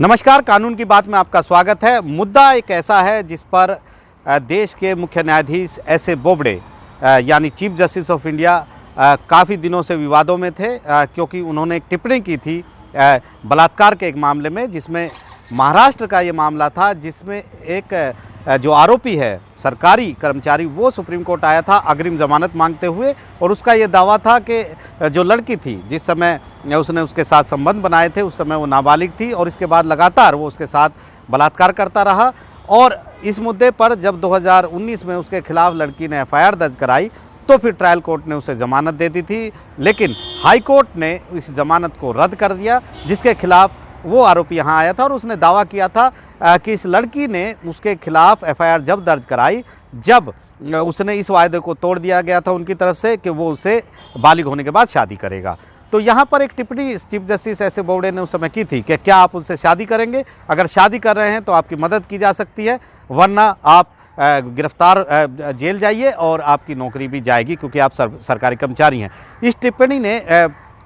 नमस्कार, कानून की बात में आपका स्वागत है। मुद्दा एक ऐसा है जिस पर देश के मुख्य न्यायाधीश एस.ए. बोबडे यानी चीफ जस्टिस ऑफ इंडिया काफ़ी दिनों से विवादों में थे, क्योंकि उन्होंने एक टिप्पणी की थी बलात्कार के एक मामले में, जिसमें महाराष्ट्र का ये मामला था, जिसमें एक जो आरोपी है सरकारी कर्मचारी, वो सुप्रीम कोर्ट आया था अग्रिम जमानत मांगते हुए, और उसका ये दावा था कि जो लड़की थी जिस समय उसने उसके साथ संबंध बनाए थे उस समय वो नाबालिग थी, और इसके बाद लगातार वो उसके साथ बलात्कार करता रहा। और इस मुद्दे पर जब 2019 में उसके खिलाफ लड़की ने एफआईआर दर्ज कराई तो फिर ट्रायल कोर्ट ने उसे ज़मानत दे दी थी, लेकिन हाई कोर्ट ने इस ज़मानत को रद्द कर दिया, जिसके खिलाफ वो आरोपी यहाँ आया था। और उसने दावा किया था कि इस लड़की ने उसके खिलाफ एफआईआर जब दर्ज कराई जब उसने इस वायदे को तोड़ दिया गया था उनकी तरफ से कि वो उसे बालिग होने के बाद शादी करेगा। तो यहाँ पर एक टिप्पणी चीफ जस्टिस एस.ए. बोबडे ने उस समय की थी कि क्या आप उनसे शादी करेंगे, अगर शादी कर रहे हैं तो आपकी मदद की जा सकती है, वरना आप गिरफ्तार जेल जाइए और आपकी नौकरी भी जाएगी, क्योंकि आप सरकारी कर्मचारी हैं। इस टिप्पणी ने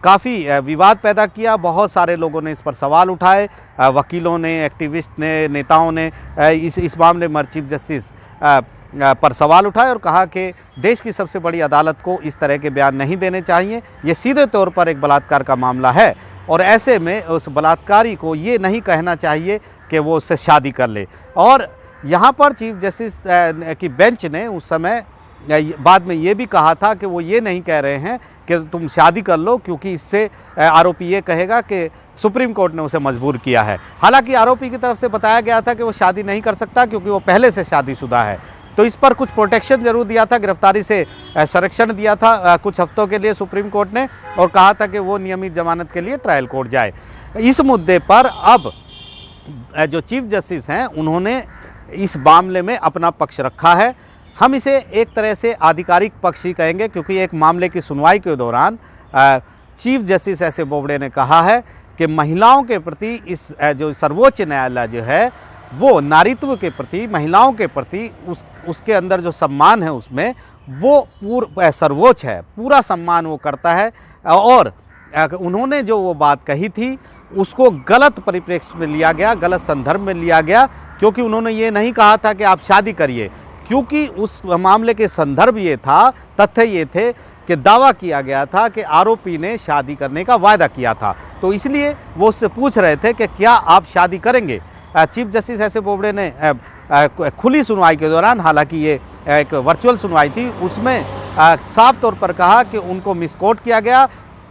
काफ़ी विवाद पैदा किया, बहुत सारे लोगों ने इस पर सवाल उठाए, वकीलों ने, एक्टिविस्ट ने, नेताओं ने इस मामले में चीफ जस्टिस पर सवाल उठाए और कहा कि देश की सबसे बड़ी अदालत को इस तरह के बयान नहीं देने चाहिए, ये सीधे तौर पर एक बलात्कार का मामला है, और ऐसे में उस बलात्कारी को ये नहीं कहना चाहिए कि वो उससे शादी कर ले। और यहाँ पर चीफ जस्टिस की बेंच ने उस समय बाद में ये भी कहा था कि वो ये नहीं कह रहे हैं कि तुम शादी कर लो, क्योंकि इससे आरोपी ये कहेगा कि सुप्रीम कोर्ट ने उसे मजबूर किया है। हालांकि आरोपी की तरफ से बताया गया था कि वो शादी नहीं कर सकता, क्योंकि वो पहले से शादीशुदा है। तो इस पर कुछ प्रोटेक्शन जरूर दिया था, गिरफ्तारी से संरक्षण दिया था कुछ हफ्तों के लिए सुप्रीम कोर्ट ने, और कहा था कि वो नियमित जमानत के लिए ट्रायल कोर्ट जाए। इस मुद्दे पर अब जो चीफ जस्टिस हैं उन्होंने इस मामले में अपना पक्ष रखा है। हम इसे एक तरह से आधिकारिक पक्ष ही कहेंगे, क्योंकि एक मामले की सुनवाई के दौरान चीफ जस्टिस एस.ए. बोबडे ने कहा है कि महिलाओं के प्रति इस जो सर्वोच्च न्यायालय जो है वो नारीत्व के प्रति, महिलाओं के प्रति उसके अंदर जो सम्मान है उसमें वो सर्वोच्च है, पूरा सम्मान वो करता है। और उन्होंने जो वो बात कही थी उसको गलत परिप्रेक्ष्य में लिया गया, गलत संदर्भ में लिया गया, क्योंकि उन्होंने ये नहीं कहा था कि आप शादी करिए, क्योंकि उस मामले के संदर्भ ये था, तथ्य ये थे कि दावा किया गया था कि आरोपी ने शादी करने का वायदा किया था, तो इसलिए वो उससे पूछ रहे थे कि क्या आप शादी करेंगे। Chief justice एस.ए. बोबडे ने खुली सुनवाई के दौरान, हालांकि ये एक वर्चुअल सुनवाई थी, उसमें साफ तौर पर कहा कि उनको मिसकोट किया गया,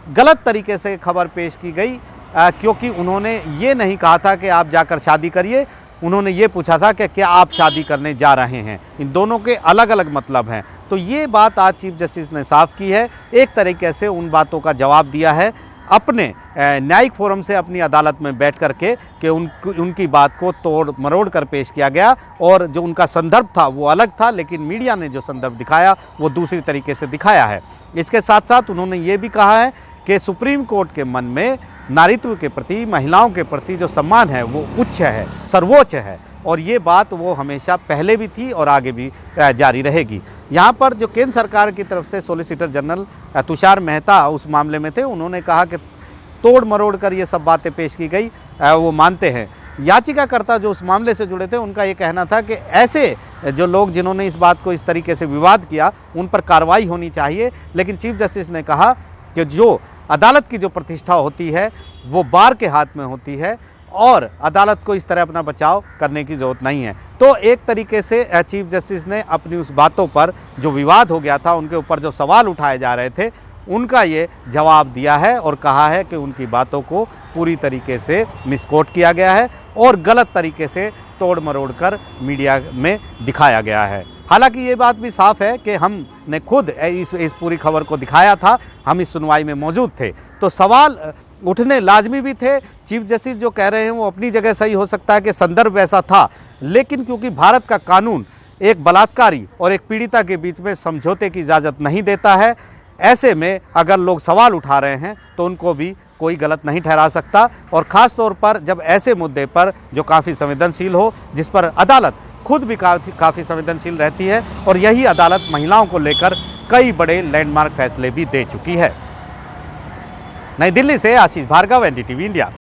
गलत तरीके से खबर पेश की गई, क्योंकि उन्होंने ये नहीं कहा था कि आप जाकर शादी करिए, उन्होंने ये पूछा था कि क्या आप शादी करने जा रहे हैं। इन दोनों के अलग अलग मतलब हैं। तो ये बात आज चीफ जस्टिस ने साफ की है, एक तरीके से उन बातों का जवाब दिया है अपने न्यायिक फोरम से, अपनी अदालत में बैठ करके, कि उनकी बात को तोड़ मरोड़ कर पेश किया गया, और जो उनका संदर्भ था वो अलग था, लेकिन मीडिया ने जो संदर्भ दिखाया वो दूसरी तरीके से दिखाया है। इसके साथ साथ उन्होंने ये भी कहा है कि सुप्रीम कोर्ट के मन में नारीत्व के प्रति, महिलाओं के प्रति जो सम्मान है वो उच्च है, सर्वोच्च है, और ये बात वो हमेशा पहले भी थी और आगे भी जारी रहेगी। यहाँ पर जो केंद्र सरकार की तरफ से सॉलिसिटर जनरल तुषार मेहता उस मामले में थे, उन्होंने कहा कि तोड़ मरोड़ कर ये सब बातें पेश की गई, वो मानते हैं। याचिकाकर्ता जो उस मामले से जुड़े थे उनका ये कहना था कि ऐसे जो लोग जिन्होंने इस बात को इस तरीके से विवाद किया उन पर कार्रवाई होनी चाहिए, लेकिन चीफ जस्टिस ने कहा कि जो अदालत की जो प्रतिष्ठा होती है वो बार के हाथ में होती है, और अदालत को इस तरह अपना बचाव करने की ज़रूरत नहीं है। तो एक तरीके से चीफ जस्टिस ने अपनी उस बातों पर जो विवाद हो गया था, उनके ऊपर जो सवाल उठाए जा रहे थे, उनका ये जवाब दिया है और कहा है कि उनकी बातों को पूरी तरीके से मिसकोट किया गया है और गलत तरीके से तोड़ मरोड़ कर मीडिया में दिखाया गया है। हालांकि ये बात भी साफ है कि हमने खुद इस पूरी खबर को दिखाया था, हम इस सुनवाई में मौजूद थे, तो सवाल उठने लाजमी भी थे। चीफ जस्टिस जो कह रहे हैं वो अपनी जगह सही हो सकता है कि संदर्भ वैसा था, लेकिन क्योंकि भारत का कानून एक बलात्कारी और एक पीड़िता के बीच में समझौते की इजाज़त नहीं देता है, ऐसे में अगर लोग सवाल उठा रहे हैं तो उनको भी कोई गलत नहीं ठहरा सकता, और ख़ास तौर पर जब ऐसे मुद्दे पर जो काफ़ी संवेदनशील हो, जिस पर अदालत खुद भी काफ़ी संवेदनशील रहती है, और यही अदालत महिलाओं को लेकर कई बड़े लैंडमार्क फैसले भी दे चुकी है। नई दिल्ली से आशीष भार्गव, एनडीटीवी इंडिया।